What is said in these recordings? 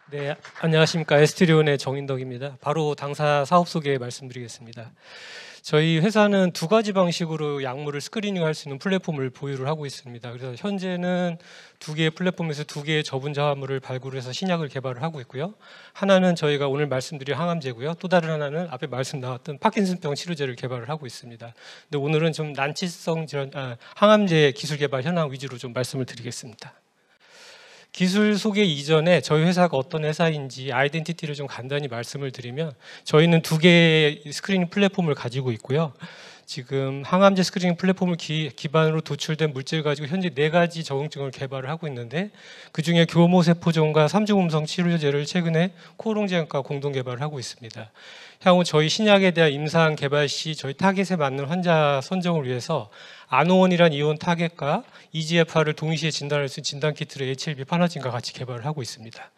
네, 안녕하십니까. 에스트리온의 정인덕입니다. 바로 당사 사업 소개 말씀드리겠습니다. 저희 회사는 두 가지 방식으로 약물을 스크리닝할 수 있는 플랫폼을 보유를 하고 있습니다. 그래서 현재는 두 개의 플랫폼에서 두 개의 저분자물을 발굴해서 신약을 개발을 하고 있고요. 하나는 저희가 오늘 말씀드릴 항암제고요. 또 다른 하나는 앞에 말씀 나왔던 파킨슨병 치료제를 개발을 하고 있습니다. 근데 오늘은 좀 난치성 질환, 항암제 기술 개발 현황 위주로 좀 말씀을 드리겠습니다. 기술 소개 이전에 저희 회사가 어떤 회사인지 아이덴티티를 좀 간단히 말씀을 드리면, 저희는 두 개의 스크리닝 플랫폼을 가지고 있고요. 지금 항암제 스크리닝 플랫폼을 기반으로 도출된 물질 가지고 현재 4가지 적응증을 개발을 하고 있는데, 그중에 교모세포종과 3중 음성 치료제를 최근에 코오롱제약과 공동 개발을 하고 있습니다. 향후 저희 신약에 대한 임상 개발 시 저희 타겟에 맞는 환자 선정을 위해서 아노원이란 이온 타겟과 EGFR을 동시에 진단할 수 있는 진단 키트를 HLB 파나진과 같이 개발을 하고 있습니다.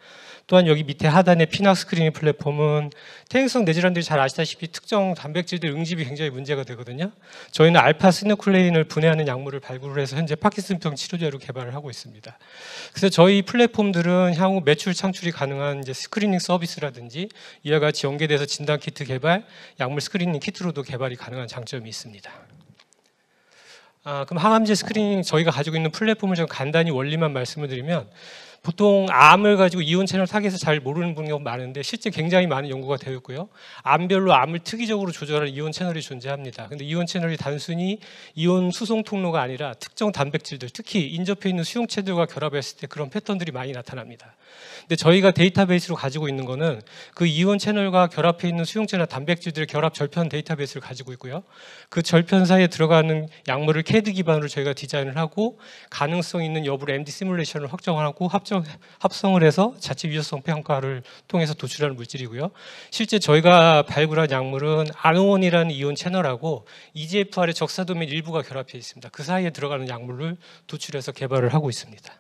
또한 여기 밑에 하단의 피낙 스크리닝 플랫폼은 퇴행성 뇌질환들이 잘 아시다시피 특정 단백질들 응집이 굉장히 문제가 되거든요. 저희는 알파 시누클레인을 분해하는 약물을 발굴을 해서 현재 파킨슨병 치료제로 개발을 하고 있습니다. 그래서 저희 플랫폼들은 향후 매출 창출이 가능한 이제 스크리닝 서비스라든지 이와 같이 연계돼서 진단 키트 개발, 약물 스크리닝 키트로도 개발이 가능한 장점이 있습니다. 그럼 항암제 스크리닝 저희가 가지고 있는 플랫폼을 좀 간단히 원리만 말씀을 드리면, 보통 암을 가지고 이온 채널 타겟을 잘 모르는 분이 많은데 실제 굉장히 많은 연구가 되어 있고요. 암별로 암을 특이적으로 조절하는 이온 채널이 존재합니다. 근데 이온 채널이 단순히 이온 수송 통로가 아니라 특정 단백질들, 특히 인접해 있는 수용체들과 결합했을 때 그런 패턴들이 많이 나타납니다. 근데 저희가 데이터베이스로 가지고 있는 거는 그 이온 채널과 결합해 있는 수용체나 단백질들의 결합 절편 데이터베이스를 가지고 있고요. 그 절편 사이에 들어가는 약물을 CAD 기반으로 저희가 디자인을 하고 가능성 있는 여부를 MD 시뮬레이션을 확정하고 합성을 해서 자체 유효성 평가를 통해서 도출하는 물질이고요. 실제 저희가 발굴한 약물은 아노원이라는 이온 채널하고 EGFR의 적사도면 일부가 결합해 있습니다. 그 사이에 들어가는 약물을 도출해서 개발을 하고 있습니다.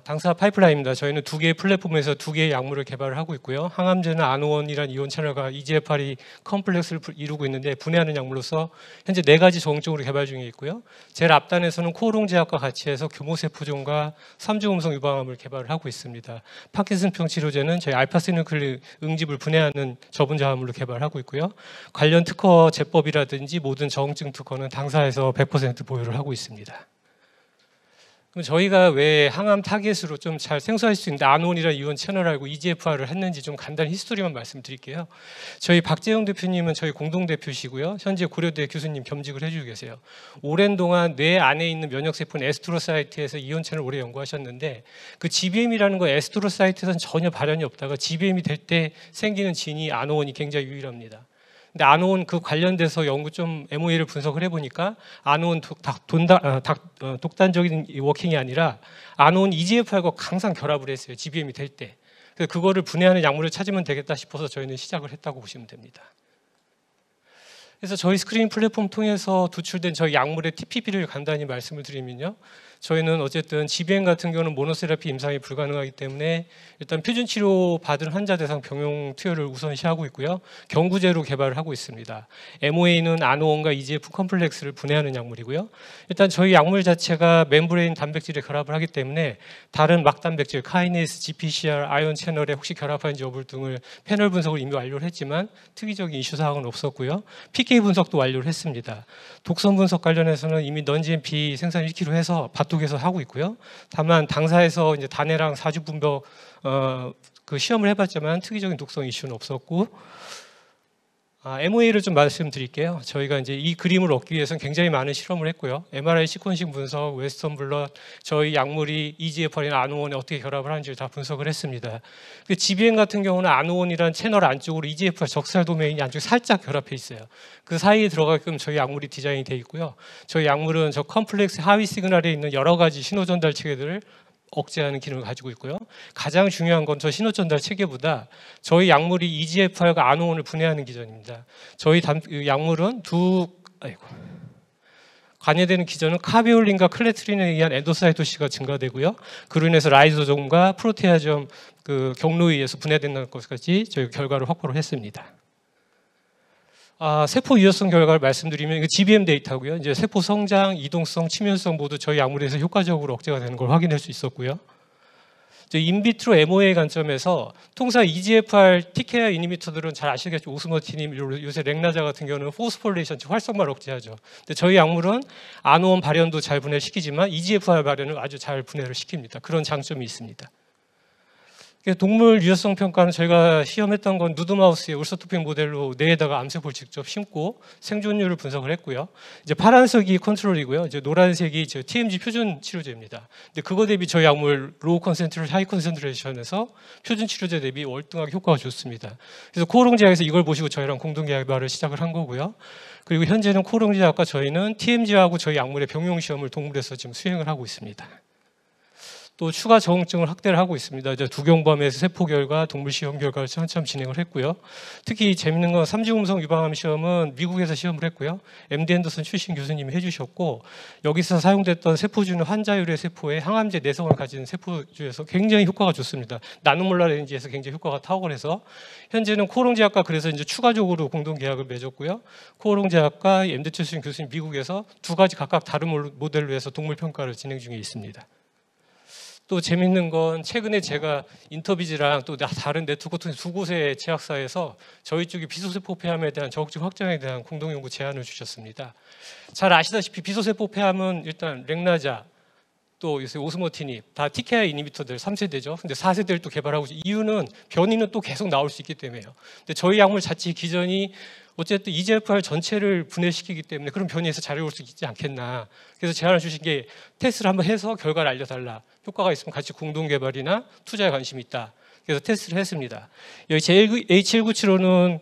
당사 파이프라인입니다. 저희는 두 개의 플랫폼에서 두 개의 약물을 개발을 하고 있고요. 항암제는 아노원이라는 이온 채널과 EGFR이 컴플렉스를 이루고 있는데 분해하는 약물로서 현재 4가지 적응증으로 개발 중에 있고요. 제일 앞단에서는 코오롱제약과 같이 해서 교모세포종과 3중 음성 유방암을 개발을 하고 있습니다. 파킨슨병 치료제는 저희 알파시누클레인 응집을 분해하는 저분자물로 개발하고 있고요. 관련 특허 제법이라든지 모든 적응증 특허는 당사에서 100% 보유를 하고 있습니다. 그럼 저희가 왜 항암 타겟으로 좀 잘 생소할 수 있는데 아노원이라는 이온 채널하고 EGFR을 했는지 좀 간단히 히스토리만 말씀드릴게요. 저희 박재영 대표님은 저희 공동대표시고요. 현재 고려대 교수님 겸직을 해주고 계세요. 오랜 동안 뇌 안에 있는 면역세포는 에스트로사이트에서 이온 채널을 오래 연구하셨는데, 그 GBM이라는 거 에스트로사이트에서는 전혀 발현이 없다가 GBM이 될 때 생기는 진이 아노원이 굉장히 유일합니다. 근데 아노원 그 관련돼서 연구 좀 MOA를 분석을 해보니까 아노원 독단적인 워킹이 아니라 아노원 EGFR과 항상 결합을 했어요. GBM이 될 때. 그래서 그거를 분해하는 약물을 찾으면 되겠다 싶어서 저희는 시작을 했다고 보시면 됩니다. 그래서 저희 스크리닝 플랫폼 통해서 도출된 저희 약물의 TPP를 간단히 말씀을 드리면요. 저희는 어쨌든 GBM 같은 경우는 모노세라피 임상이 불가능하기 때문에 일단 표준 치료 받은 환자 대상 병용 투여를 우선시하고 있고요. 경구제로 개발을 하고 있습니다. MOA는 아노원과 EGF 컴플렉스를 분해하는 약물이고요. 일단 저희 약물 자체가 멤브레인 단백질에 결합을 하기 때문에 다른 막단백질, 카이네이스, GPCR, 아이온 채널에 혹시 결합하는지 여부 등을 패널 분석을 이미 완료를 했지만 특이적인 이슈 사항은 없었고요. PK 분석도 완료를 했습니다. 독성 분석 관련해서는 이미 non-GMP 생산 1kg 해서 바둑에서 하고 있고요. 다만 당사에서 이제 단해랑 사주 분석 그 시험을 해봤지만 특이적인 독성 이슈는 없었고, MOA를 좀 말씀드릴게요. 저희가 이제 이 그림을 얻기 위해서는 굉장히 많은 실험을 했고요. MRI 시퀀싱 분석, 웨스턴 블럿, 저희 약물이 EGFR이나 아노원에 어떻게 결합을 하는지를 다 분석을 했습니다. GBM 같은 경우는 아노원이란 채널 안쪽으로 EGFR 적살 도메인이 안쪽에 살짝 결합해 있어요. 그 사이에 들어가게끔 저희 약물이 디자인이 되어 있고요. 저희 약물은 저 컴플렉스 하위 시그널에 있는 여러 가지 신호 전달 체계들을 억제하는 기능을 가지고 있고요. 가장 중요한 건 저 신호 전달 체계보다 저희 약물이 EGFR과 아노원을 분해하는 기전입니다. 저희 약물은 관여되는 기전은 카비올린과 클레트린에 의한 엔도사이토시가 증가되고요. 그로 인해서 라이소좀과 프로테아좀 그 경로에 의해서 분해된다는 것까지 저희 결과를 확보를 했습니다. 세포 유효성 결과를 말씀드리면 이거 GBM 데이터고요. 이제 세포 성장, 이동성, 치명성 모두 저희 약물에서 효과적으로 억제가 되는 걸 확인할 수 있었고요. 인비트로 MOA 관점에서 통상 EGFR TKR 이니비터들은 잘 아시겠죠. 오스모티닙, 요새 렉나자 같은 경우는 포스폴레이션, 즉 활성만 억제하죠. 근데 저희 약물은 아노온 발현도 잘 분해시키지만 EGFR 발현을 아주 잘 분해를 시킵니다. 그런 장점이 있습니다. 동물 유효성 평가는 저희가 시험했던 건 누드마우스의 울서토픽 모델로 뇌에다가 암세포를 직접 심고 생존율을 분석을 했고요. 이제 파란색이 컨트롤이고요. 이제 노란색이 TMG 표준 치료제입니다. 근데 그거 대비 저희 약물 로우 컨센트레이션, 하이 컨센트레이션에서 표준 치료제 대비 월등하게 효과가 좋습니다. 그래서 코오롱제약에서 이걸 보시고 저희랑 공동 개발을 시작을 한 거고요. 그리고 현재는 코오롱제약과 저희는 TMG하고 저희 약물의 병용 시험을 동물에서 지금 수행을 하고 있습니다. 또 추가 적응증을 확대를 하고 있습니다. 이제 두경범에서 세포 결과, 동물 시험 결과를 한참 진행을 했고요. 특히 재밌는 건 삼중음성 유방암 시험은 미국에서 시험을 했고요. MD 앤더슨 출신 교수님이 해주셨고, 여기서 사용됐던 세포주는 환자율의 세포에 항암제 내성을 가진 세포주에서 굉장히 효과가 좋습니다. 나노몰라 레인지에서 굉장히 효과가 탁월해서 현재는 코오롱제약과 그래서 이제 추가적으로 공동 계약을 맺었고요. 코오롱제약과 MD 출신 교수님 미국에서 두 가지 각각 다른 모델로 해서 동물 평가를 진행 중에 있습니다. 또 재밌는 건 최근에 제가 인터비즈랑 또 다른 네트워크 두 곳의 제약사에서 저희 쪽이 비소세포 폐암에 대한 적극적 확장에 대한 공동연구 제안을 주셨습니다. 잘 아시다시피 비소세포 폐암은 일단 렉나자, 또 요새 오스모티닙 다 TKI 이니비터들 3세대죠. 근데 4세대를 또 개발하고 있죠. 이유는 변이는 또 계속 나올 수 있기 때문에요. 근데 저희 약물 자체 기전이 어쨌든 EGFR 전체를 분해시키기 때문에 그런 변이에서 잘 해올 수 있지 않겠나. 그래서 제안을 주신 게 테스트를 한번 해서 결과를 알려달라. 효과가 있으면 같이 공동 개발이나 투자에 관심이 있다. 그래서 테스트를 했습니다. 여기 H1975는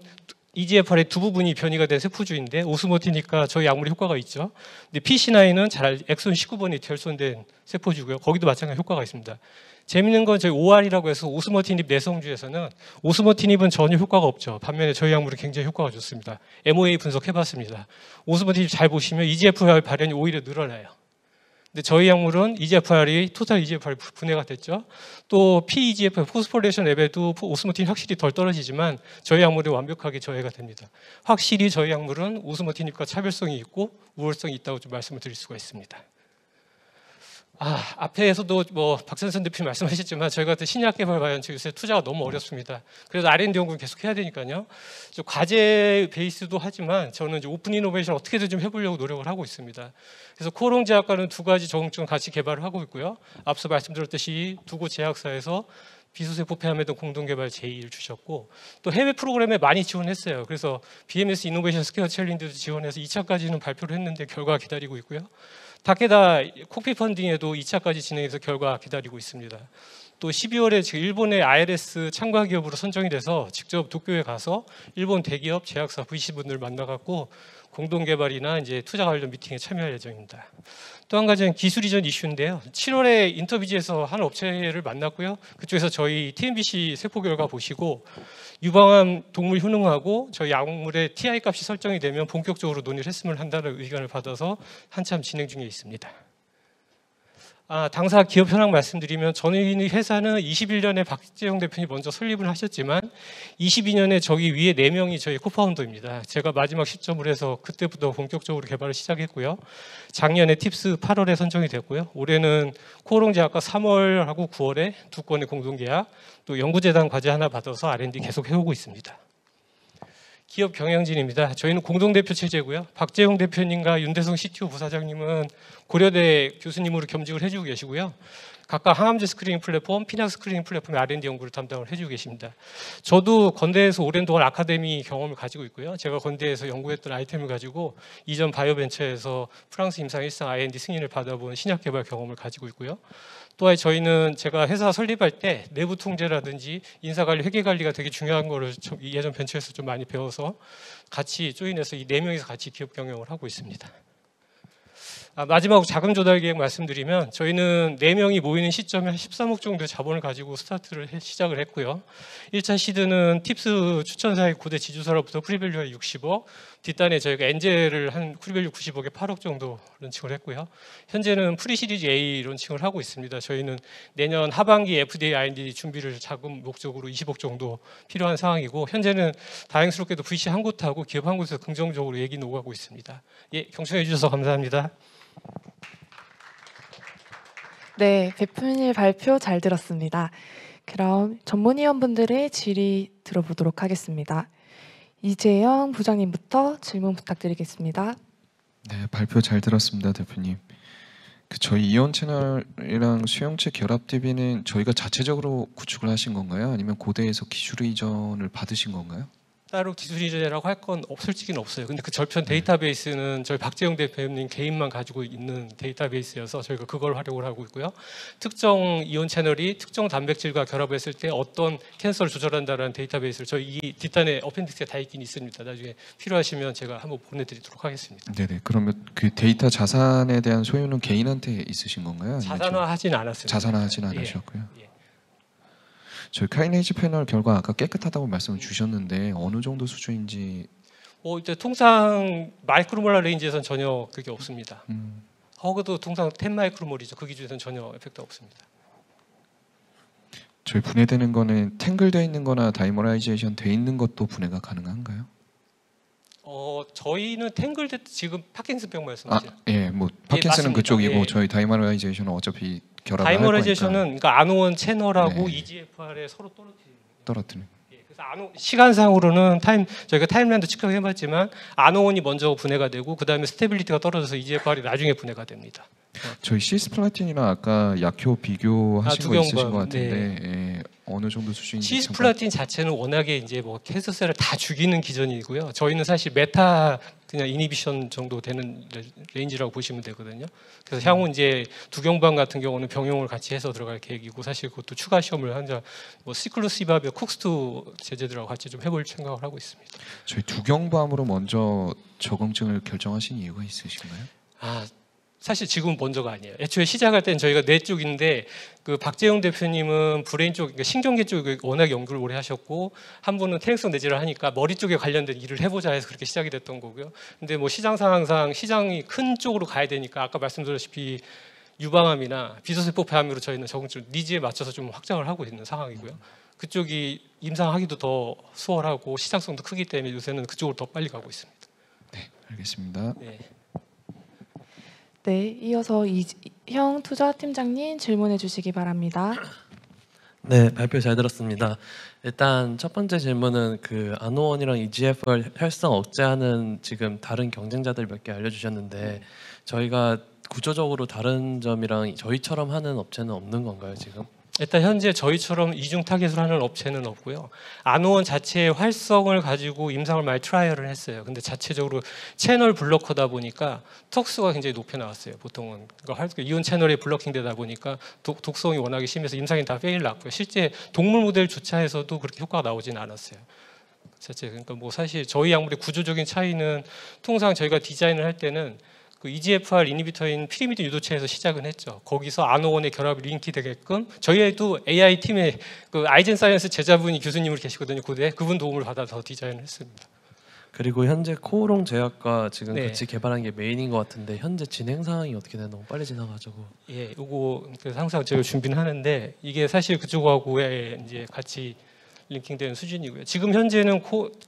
EGFR의 두 부분이 변이가 된 세포주인데 오스모티니까 저희 약물이 효과가 있죠. 근데 PC9은 잘 엑손 19번이 결손된 세포주고요. 거기도 마찬가지 효과가 있습니다. 재밌는 건 저희 OR이라고 해서 오스모티닙 내성주에서는 오스모티닙은 전혀 효과가 없죠. 반면에 저희 약물은 굉장히 효과가 좋습니다. MOA 분석해봤습니다. 오스모티닙 잘 보시면 EGFR 발현이 오히려 늘어나요. 근데 저희 약물은 EGFR이 토탈 EGFR 분해가 됐죠. 또 PEGFR 포스포레이션 랩에도 오스모틴이 확실히 덜 떨어지지만 저희 약물이 완벽하게 저해가 됩니다. 확실히 저희 약물은 오스모틴과 차별성이 있고 우월성이 있다고 좀 말씀을 드릴 수가 있습니다. 앞에서도 박선선 대표님 말씀하셨지만 저희가 신약 개발 과연 요새 투자가 너무 어렵습니다. 그래서 R&D 연구를 계속 해야 되니까요. 과제 베이스도 하지만 저는 이제 오픈 이노베이션 어떻게든 좀 해보려고 노력을 하고 있습니다. 그래서 코오롱제약과는 두 가지 적응증 같이 개발을 하고 있고요. 앞서 말씀드렸듯이 두 곳 제약사에서 비소세포 폐암에 대한 공동개발 제의를 주셨고 또 해외 프로그램에 많이 지원했어요. 그래서 BMS 이노베이션 스퀘어 챌린지도 지원해서 2차까지는 발표를 했는데 결과 기다리고 있고요. 타케다 콕피 펀딩에도 2차까지 진행해서 결과 기다리고 있습니다. 또 12월에 지금 일본의 IRS 참가 기업으로 선정이 돼서 직접 도쿄에 가서 일본 대기업 제약사 VC분들 만나갖고 공동 개발이나 이제 투자 관련 미팅에 참여할 예정입니다. 또 한 가지는 기술 이전 이슈인데요. 7월에 인터비즈에서 한 업체를 만났고요. 그쪽에서 저희 TNBC 세포 결과 보시고 유방암 동물 효능하고 저희 약물의 TI 값이 설정이 되면 본격적으로 논의를 했으면 한다는 의견을 받아서 한참 진행 중에 있습니다. 당사 기업 현황 말씀드리면 저희 회사는 21년에 박재용 대표님 먼저 설립을 하셨지만 22년에 저기 위에 4명이 저희 코파운더입니다. 제가 마지막 시점을 해서 그때부터 본격적으로 개발을 시작했고요. 작년에 팁스 8월에 선정이 됐고요. 올해는 코오롱제약과 3월하고 9월에 두 건의 공동계약, 또 연구재단 과제 하나 받아서 R&D 계속 해오고 있습니다. 기업 경영진입니다. 저희는 공동대표 체제고요. 박재용 대표님과 윤대성 CTO 부사장님은 고려대 교수님으로 겸직을 해주고 계시고요. 각각 항암제 스크리닝 플랫폼, 피낙 스크리닝 플랫폼의 R&D 연구를 담당을 해주고 계십니다. 저도 건대에서 오랜 동안 아카데미 경험을 가지고 있고요. 제가 건대에서 연구했던 아이템을 가지고 이전 바이오벤처에서 프랑스 임상 1상 R&D 승인을 받아본 신약 개발 경험을 가지고 있고요. 또한 저희는 제가 회사 설립할 때 내부 통제라든지 인사관리, 회계관리가 되게 중요한 거를 예전 벤처에서 좀 많이 배워서 같이 조인해서 이 4명이서 같이 기업 경영을 하고 있습니다. 마지막으로 자금 조달 계획 말씀드리면 저희는 4명이 모이는 시점에 한 13억 정도의 자본을 가지고 시작을 했고요. 1차 시드는 팁스 추천사의 고대 지주사로부터 프리밸류에 60억, 뒷단에 저희가 엔젤을 한 프리밸류 90억에 8억 정도 런칭을 했고요. 현재는 프리시리즈 A 런칭을 하고 있습니다. 저희는 내년 하반기 FDA R&D 준비를 자금 목적으로 20억 정도 필요한 상황이고 현재는 다행스럽게도 VC 한 곳하고 기업 한 곳에서 긍정적으로 얘기는 오가고 있습니다. 예, 경청해 주셔서 감사합니다. 네, 대표님 발표 잘 들었습니다. 그럼 전문위원분들의 질의 들어보도록 하겠습니다. 이재영 부장님부터 질문 부탁드리겠습니다. 네, 발표 잘 들었습니다, 대표님. 저희 이온 채널이랑 수용체 결합 DB는 저희가 자체적으로 구축을 하신 건가요? 아니면 고대에서 기술 이전을 받으신 건가요? 따로 기술 이전이라고 할 건 솔직히는 없어요. 근데 그 절편 네. 데이터베이스는 저희 박재용 대표님 개인만 가지고 있는 데이터베이스여서 저희가 그걸 활용을 하고 있고요. 특정 이온 채널이 특정 단백질과 결합했을 때 어떤 캔서를 조절한다는 데이터베이스를 저희 이 뒷단에 어펜디스에 다 있긴 있습니다. 나중에 필요하시면 제가 한번 보내드리도록 하겠습니다. 네네. 그러면 그 데이터 자산에 대한 소유는 개인한테 있으신 건가요? 아니면 자산화하진 않았습니다. 자산화하진 예. 않으셨고요. 예. 저희 카이네이즈 패널 결과 아까 깨끗하다고 말씀을 주셨는데 어느 정도 수준인지. 이제 통상 마이크로몰라 레인지에서는 전혀 그게 없습니다. 허그도 통상 10 마이크로몰이죠. 그 기준에서는 전혀 에펙트 없습니다. 저희 분해되는 거는 탱글되어 있는 거나 다이머라이제이션 돼 있는 것도 분해가 가능한가요? 저희는 탱글드 지금 파킨슨병 말씀하세요. 예, 뭐 파킨슨은 맞습니다. 그쪽이고 예. 저희 다이머라이제이션은 어차피 결합을 할 거니까. 다이머라이제이션은 그러니까 아노원 채널하고 네. EGFR에 서로 떨어뜨리는. 떨어뜨리는. 그래서 시간상으로는 저희가 타임라인도 측정해봤지만 아노원이 먼저 분해가 되고 그 다음에 스테빌리티가 떨어져서 EGFR이 나중에 분해가 됩니다. 저희 시스플라틴이랑 아까 약효 비교하신 두 거 있으신 경과, 것 같은데 예, 어느 정도 수준인지 시스플라틴 자체는 워낙에 이제 뭐 캔서셀을 다 죽이는 기전이고요. 저희는 사실 메타 그냥 이니비션 정도 되는 레인지라고 보시면 되거든요. 그래서 향후 이제 두경방 같은 경우는 병용을 같이 해서 들어갈 계획이고 사실 그것도 추가 시험을 한자 뭐 시클루시바비아 쿡스투 제제들하고 같이 좀 해볼 생각을 하고 있습니다. 저희 두경밤으로 먼저 적응증을 결정하신 이유가 있으신가요? 사실 지금 먼저가 아니에요. 애초에 시작할 때는 저희가 뇌 쪽인데 그 박재용 대표님은 브레인 쪽, 그러니까 신경계 쪽에 워낙 연구를 오래 하셨고 한 분은 퇴행성 뇌질을 하니까 머리 쪽에 관련된 일을 해보자 해서 그렇게 시작이 됐던 거고요. 근데 뭐 시장 상황상 시장이 큰 쪽으로 가야 되니까 아까 말씀드렸다시피 유방암이나 비소세포 폐암으로 저희는 적응증 니즈에 맞춰서 좀 확장을 하고 있는 상황이고요. 그쪽이 임상하기도 더 수월하고 시장성도 크기 때문에 요새는 그쪽으로 더 빨리 가고 있습니다. 네, 알겠습니다. 네. 네, 이어서 이형 투자팀장님 질문해 주시기 바랍니다. 네, 발표 잘 들었습니다. 일단 첫 번째 질문은 그 아노원이랑 EGFR 활성 억제하는 지금 다른 경쟁자들 몇 개 알려주셨는데 저희가 구조적으로 다른 점이랑 저희처럼 하는 업체는 없는 건가요 지금? 일단 현재 저희처럼 이중 타겟으로 하는 업체는 없고요. 아노원 자체의 활성을 가지고 임상을 많이 트라이얼을 했어요. 근데 자체적으로 채널 블로커다 보니까 톡수가 굉장히 높게 나왔어요. 보통은 그러니까 이온 채널이 블로킹되다 보니까 독성이 워낙에 심해서 임상이 다 페일 났고요. 실제 동물 모델 주차에서도 그렇게 효과가 나오지는 않았어요. 자체 그러니까 뭐 사실 저희 약물의 구조적인 차이는 통상 저희가 디자인을 할 때는 그 EGFR 이니비터인 피리미드 유도체에서 시작은 했죠. 거기서 아노원의 결합이 링크되게끔 저희도 AI 팀에 그 아이젠 사이언스 제자분이 교수님으로 계시거든요. 고대에 그분 도움을 받아서 디자인을 했습니다. 그리고 현재 코오롱 제약과 지금 네. 같이 개발한 게 메인인 것 같은데 현재 진행 상황이 어떻게 되나 너무 빨리 지나가지고. 예, 이거 그래서 항상 제가 준비는 하는데 이게 사실 그쪽하고의 이제 같이 링킹되는 수준이고요. 지금 현재는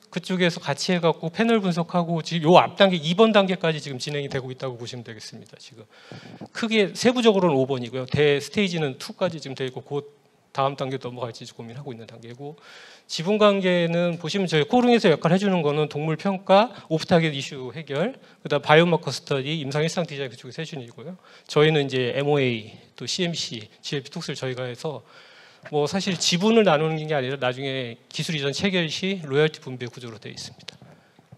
그쪽에서 같이 해갖고 패널 분석하고 지금 요 앞 단계 2번 단계까지 지금 진행이 되고 있다고 보시면 되겠습니다. 지금 크게 세부적으로는 5번이고요. 대 스테이지는 2까지 지금 돼 있고 곧 다음 단계 넘어갈지 고민하고 있는 단계고 지분 관계는 보시면 저희 코롱에서 역할을 해주는 거는 동물 평가, 오프 타겟 이슈 해결, 그다음 바이오마커 스터디, 임상 일상 디자인 그쪽에서 해주이고요. 저희는 이제 MOA 또 CMC, GLP 톡스를 저희가 해서 뭐 사실 지분을 나누는 게 아니라 나중에 기술 이전 체결 시 로열티 분배 구조로 되어 있습니다.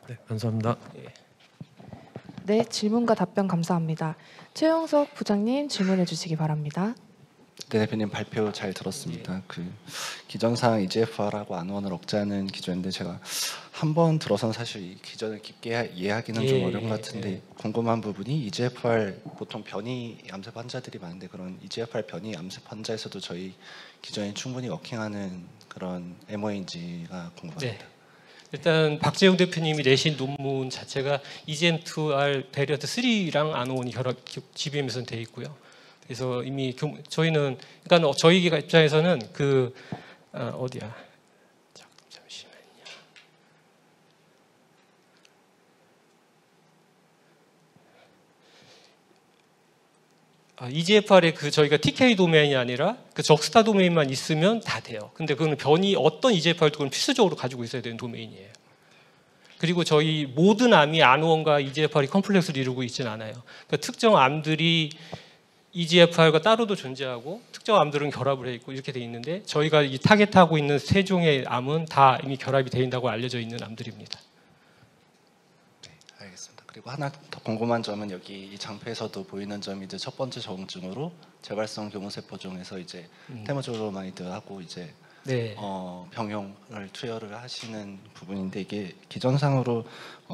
네, 감사합니다. 네, 질문과 답변 감사합니다. 최영석 부장님 질문해 주시기 바랍니다. 네, 대표님 발표 잘 들었습니다. 그 기전상 EGFR하고 아노원을 억제하는 기전인데 제가 한 번 들어선 사실 이 기전을 깊게 이해하기는 좀 어려운 것 같은데 궁금한 부분이 EGFR 보통 변이 암세 환자들이 많은데 그런 EGFR 변이 암세 환자에서도 저희 기전이 충분히 워킹하는 그런 MO인지가 궁금합니다. 네. 일단 박재용 대표님이 내신 논문 자체가 EGM2R 베리언트 3랑 아노원이 결합 GBM에서는 돼 있고요. 그래서 이미 저희는 그러니까 저희 입장에서는 그 어디야? 잠시만요. EGFR에 그 저희가 TK 도메인이 아니라 그 적스타 도메인만 있으면 다 돼요. 근데 그건 변이 어떤 EGFR도 그건 필수적으로 가지고 있어야 되는 도메인이에요. 그리고 저희 모든 암이 안원과 EGFR이 컴플렉스를 이루고 있지는 않아요. 그러니까 특정 암들이 EGFR과 따로도 존재하고 특정 암들은 결합을 해 있고 이렇게 돼 있는데 저희가 이 타겟하고 있는 세 종의 암은 다 이미 결합이 돼 있다고 알려져 있는 암들입니다. 알겠습니다. 그리고 하나 더 궁금한 점은 여기 이 장표에서도 보이는 점이 이제 첫 번째 적응증으로 재발성 교무세포 중에서 이제 테모졸로마이드하고 이제 네. 병용을 투여를 하시는 부분인데 이게 기전상으로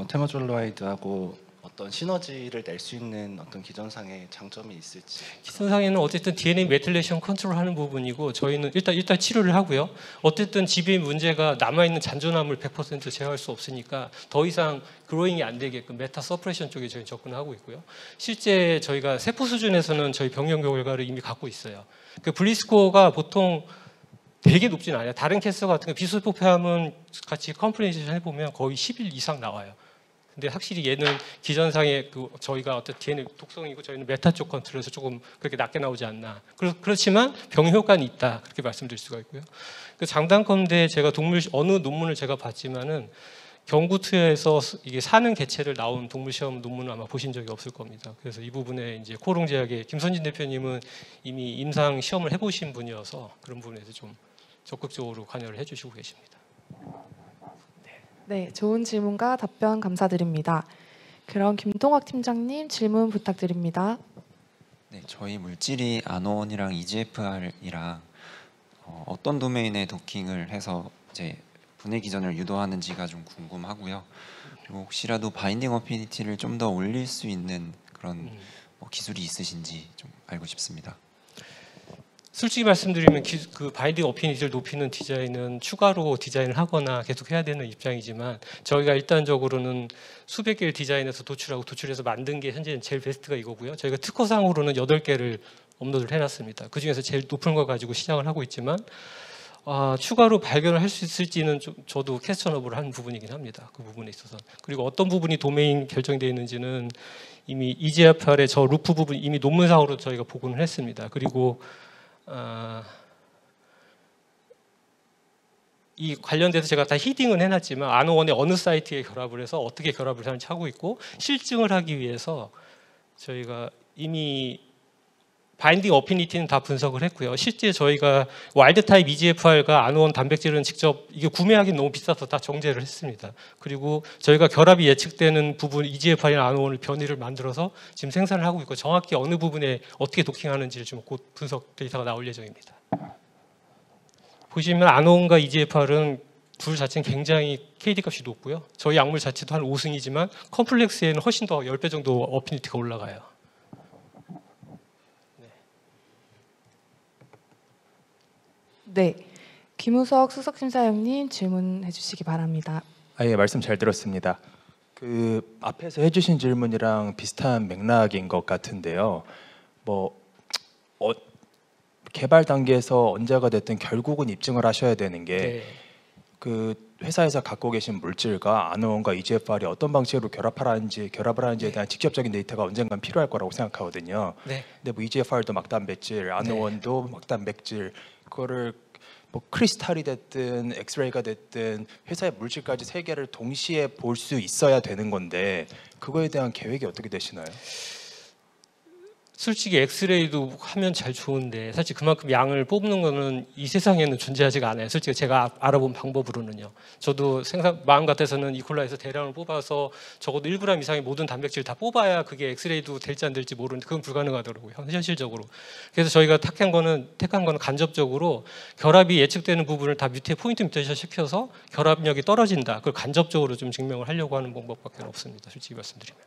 테모졸로마이드하고 어떤 시너지를 낼 수 있는 어떤 기전상의 장점이 있을지. 기선상에는 어쨌든 DNA 메틸레이션 컨트롤하는 부분이고 저희는 일단 치료를 하고요. 어쨌든 집에 문제가 남아 있는 잔존암을 100% 제어할 수 없으니까 더 이상 그로잉이 안 되게끔 메타 서프레션 쪽에 저희 접근하고 있고요. 실제 저희가 세포 수준에서는 저희 병영 결과를 이미 갖고 있어요. 그 블리스코어가 보통 되게 높진 않아요. 다른 캔서 같은 거 비소포 폐암은 같이 컴플레이션 해보면 거의 10일 이상 나와요. 근데 확실히 얘는 기전상의 그 저희가 어떤 DNA 독성이고 저희는 메타 쪽 컨트롤에서 조금 그렇게 낮게 나오지 않나. 그렇지만 병 효과는 있다 그렇게 말씀드릴 수가 있고요. 그 장단건대 제가 동물 어느 논문을 제가 봤지만은 경구 투여에서 이게 사는 개체를 나온 동물 시험 논문을 아마 보신 적이 없을 겁니다. 그래서 이 부분에 이제 코롱제약의 김선진 대표님은 이미 임상 시험을 해보신 분이어서 그런 부분에서 좀 적극적으로 관여를 해주시고 계십니다. 네, 좋은 질문과 답변 감사드립니다. 그럼 김동학 팀장님 질문 부탁드립니다. 네, 저희 물질이 아노원이랑 EGFR이랑 어떤 도메인에 도킹을 해서 이제 분해 기전을 유도하는지가 좀 궁금하고요. 그리고 혹시라도 바인딩 어피니티를 좀 더 올릴 수 있는 그런 기술이 있으신지 좀 알고 싶습니다. 솔직히 말씀드리면 그 바인딩 어피니티를 높이는 디자인은 추가로 디자인을 하거나 계속 해야 되는 입장이지만 저희가 일단적으로는 수백 개를 디자인해서 도출해서 만든 게 현재는 제일 베스트가 이거고요. 저희가 특허상으로는 8개를 업로드를 해놨습니다. 그중에서 제일 높은 거 가지고 시작을 하고 있지만 추가로 발견을 할 수 있을지는 좀 저도 퀘스천업을 한 부분이긴 합니다. 그 부분에 있어서. 그리고 어떤 부분이 도메인 결정되어 있는지는 이미 EGFR의 저 루프 부분 이미 논문상으로 저희가 보고는 했습니다. 그리고 이 관련돼서 제가 다 히딩은 해놨지만 아노원의 어느 사이트에 결합을 해서 어떻게 결합을 하는지 하고 있고 실증을 하기 위해서 저희가 이미 바인딩 어피니티는 다 분석을 했고요. 실제 저희가 와일드 타입 EGFR과 아노원 단백질은 직접 이게 구매하기 너무 비싸서 다 정제를 했습니다. 그리고 저희가 결합이 예측되는 부분 EGFR이나 아노원을 변이를 만들어서 지금 생산을 하고 있고 정확히 어느 부분에 어떻게 도킹하는지를 좀 곧 분석 데이터가 나올 예정입니다. 보시면 아노원과 EGFR은 둘 자체는 굉장히 KD 값이 높고요. 저희 약물 자체도 한 5승이지만 컴플렉스에는 훨씬 더 10배 정도 어피니티가 올라가요. 네, 김우석 수석심사위원님 질문해 주시기 바랍니다. 예, 말씀 잘 들었습니다. 그 앞에서 해주신 질문이랑 비슷한 맥락인 것 같은데요. 개발 단계에서 언제가 됐든 결국은 입증을 하셔야 되는 게 그 회사에서 갖고 계신 물질과 아노원과 EGFR이 어떤 방식으로 결합을 하는지에 대한 직접적인 데이터가 언젠간 필요할 거라고 생각하거든요. 근데 뭐 EGFR도 막단백질, 아노원도 막단백질, 그거를 뭐 크리스탈이 됐든 엑스레이가 됐든 회사의 물질까지 세 개를 동시에 볼 수 있어야 되는 건데 그거에 대한 계획이 어떻게 되시나요? 솔직히 엑스레이도 하면 잘 좋은데 사실 그만큼 양을 뽑는 거는 이 세상에는 존재하지가 않아요. 솔직히 제가 알아본 방법으로는요. 저도 마음 같아서는 이콜라에서 대량을 뽑아서 적어도 1g 이상의 모든 단백질을 다 뽑아야 그게 엑스레이도 될지 안 될지 모르는데 그건 불가능하더라고요. 현실적으로. 그래서 저희가 택한 거는 간접적으로 결합이 예측되는 부분을 다 포인트 뮤테이션 시켜서 결합력이 떨어진다. 그걸 간접적으로 좀 증명을 하려고 하는 방법밖에 없습니다. 솔직히 말씀드리면.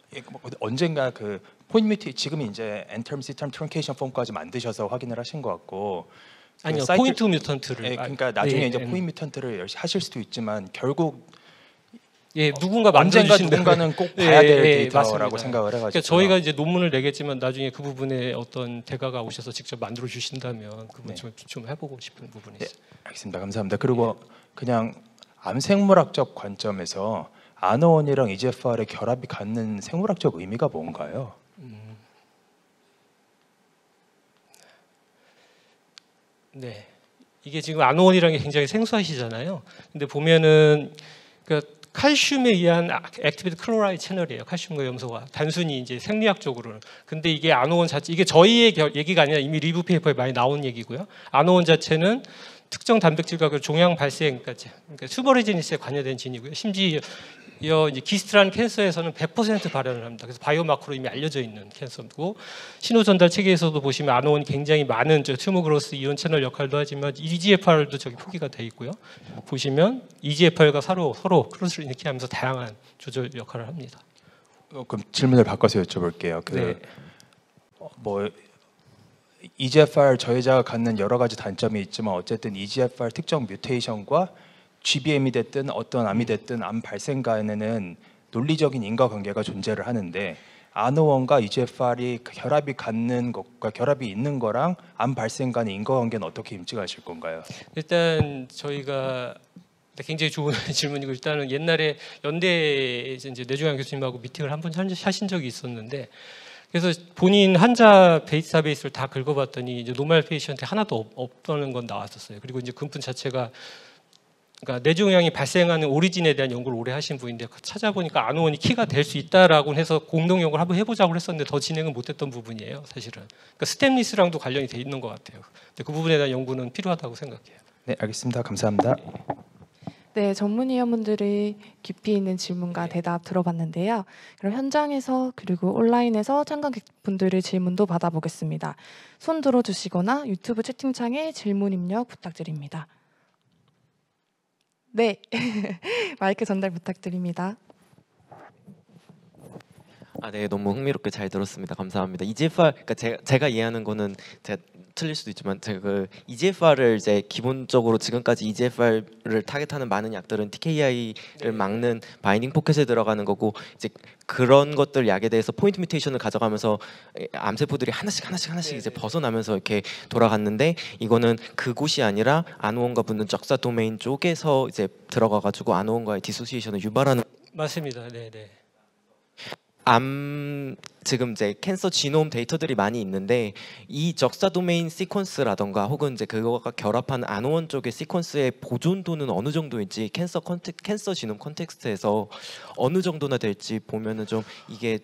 언젠가 그 포인트 뮤테 지금은 이제 엔텀 시텀 트렁케이션 폼까지 만드셔서 확인을 하신 것 같고 아니요, 그 포인트 뮤턴트를. 그러니까 나중에 이제 포인트 뮤턴트를 하실 수도 있지만 결국 누군가는 꼭 봐야 될 데이터라고 맞습니다. 생각을 해가지고 그러니까 저희가 이제 논문을 내겠지만 나중에 그 부분에 어떤 대가가 오셔서 직접 만들어 주신다면 그 부분 좀 해보고 싶은 부분이 있어요. 알겠습니다. 감사합니다. 그리고 그냥 암생물학적 관점에서 아노원이랑 EGFR의 결합이 갖는 생물학적 의미가 뭔가요? 네. 이게 지금 아노온이라는 게 굉장히 생소하시잖아요. 근데 보면은 그 칼슘에 의한 액티베이트 클로라이드 채널이에요. 칼슘과 염소가 단순히 이제 생리학적으로는. 근데 이게 아노온 자체 이게 저희의 얘기가 아니라 이미 리뷰 페이퍼에 많이 나온 얘기고요. 아노온 자체는 특정 단백질과 그 종양 발생, 그러니까 슈버레지니스에 관여된 진이고요. 심지어 이제 기스트라는 캔서에서는 100% 발현을 합니다. 그래서 바이오마커로 이미 알려져 있는 캔서고, 신호전달 체계에서도 보시면 아노온이 굉장히 많은 튜머 그로스 이온 채널 역할도 하지만 EGFR도 저기 표기가 돼 있고요. 보시면 EGFR과 서로 크로스를 이렇게 하면서 다양한 조절 역할을 합니다. 그럼 질문을 바꿔서 여쭤볼게요. 네. 뭐 EGFR 저해자가 갖는 여러 가지 단점이 있지만 어쨌든 EGFR 특정 뮤테이션과 GBM이 됐든 어떤 암이 됐든 암 발생간에는 논리적인 인과관계가 존재를 하는데 아노원과 EGFR이 결합이 갖는 것과 결합이 있는 거랑 암 발생간의 인과관계는 어떻게 임증하실 건가요? 일단 저희가 굉장히 좋은 질문이고, 일단은 옛날에 연대에서 이제 뇌종양 교수님하고 미팅을 한 번 하신 적이 있었는데, 그래서 본인 환자 데이터베이스를 다 긁어봤더니 이제 노멀 페이션트 하나도 없다는 건 나왔었어요. 그리고 이제 금분 자체가 그러니까 뇌종양이 발생하는 오리진에 대한 연구를 오래 하신 분인데 찾아보니까 아노온이 키가 될 수 있다라고 해서 공동 연구를 한번 해보자고 했었는데 더 진행은 못했던 부분이에요, 사실은. 그러니까 스템리스랑도 관련이 돼 있는 것 같아요. 근데 그 부분에 대한 연구는 필요하다고 생각해요. 네, 알겠습니다. 감사합니다. 네, 전문의원분들의 깊이 있는 질문과 대답 들어봤는데요. 그럼 현장에서 그리고 온라인에서 참관객분들의 질문도 받아보겠습니다. 손 들어주시거나 유튜브 채팅창에 질문 입력 부탁드립니다. 네, 마이크 전달 부탁드립니다. 네, 너무 흥미롭게 잘 들었습니다. 감사합니다. EGFR, 그러니까 제가 이해하는 거는 제가 틀릴 수도 있지만 제가 그 EGFR을 이제 기본적으로 지금까지 EGFR를 타겟하는 많은 약들은 TKI를 막는 바인딩 포켓에 들어가는 거고, 이제 그런 것들 약에 대해서 포인트 뮤테이션을 가져가면서 암세포들이 하나씩 이제 벗어나면서 이렇게 돌아갔는데, 이거는 그곳이 아니라 아노온과 붙는 적사 도메인 쪽에서 이제 들어가가지고 아노온과의 디소시에이션을 유발하는. 맞습니다. 네. 지금 이제 캔서 지놈 데이터들이 많이 있는데, 이 적사 도메인 시퀀스라던가 혹은 이제 그거가 결합한 아노원 쪽의 시퀀스의 보존도는 어느 정도인지 캔서 지놈 컨텍스트에서 어느 정도나 될지 보면은 좀 이게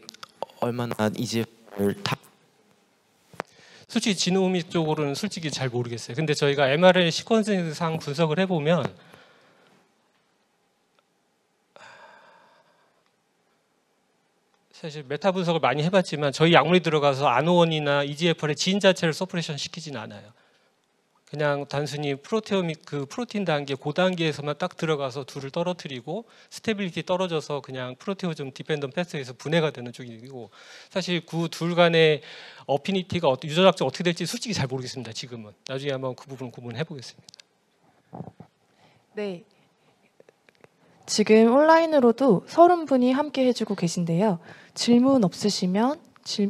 얼마나 EGFR을 솔직히 지노미 쪽으로는 솔직히 잘 모르겠어요. 근데 저희가 mRNA 시퀀스상 분석을 해보면 사실 메타 분석을 많이 해봤지만 저희 약물이 들어가서 아노원이나 EGFR의 지인 자체를 서프레션 시키진 않아요. 그냥 단순히 프로테오믹 그 프로틴 단계 그 단계에서만 딱 들어가서 둘을 떨어뜨리고 스테빌리티 떨어져서 그냥 프로테오즘 디펜던 패스에서 분해가 되는 쪽이고, 사실 그 둘 간의 어피니티가 유전학적 어떻게 될지 솔직히 잘 모르겠습니다. 지금은 나중에 한번 그 부분 구분해 보겠습니다. 네. 지금 온라인으로도 30분이 함께 해주고 계신데요. 질문 없으시면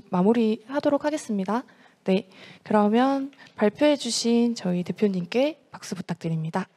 마무리하도록 하겠습니다. 네, 그러면 발표해 주신 저희 대표님께 박수 부탁드립니다.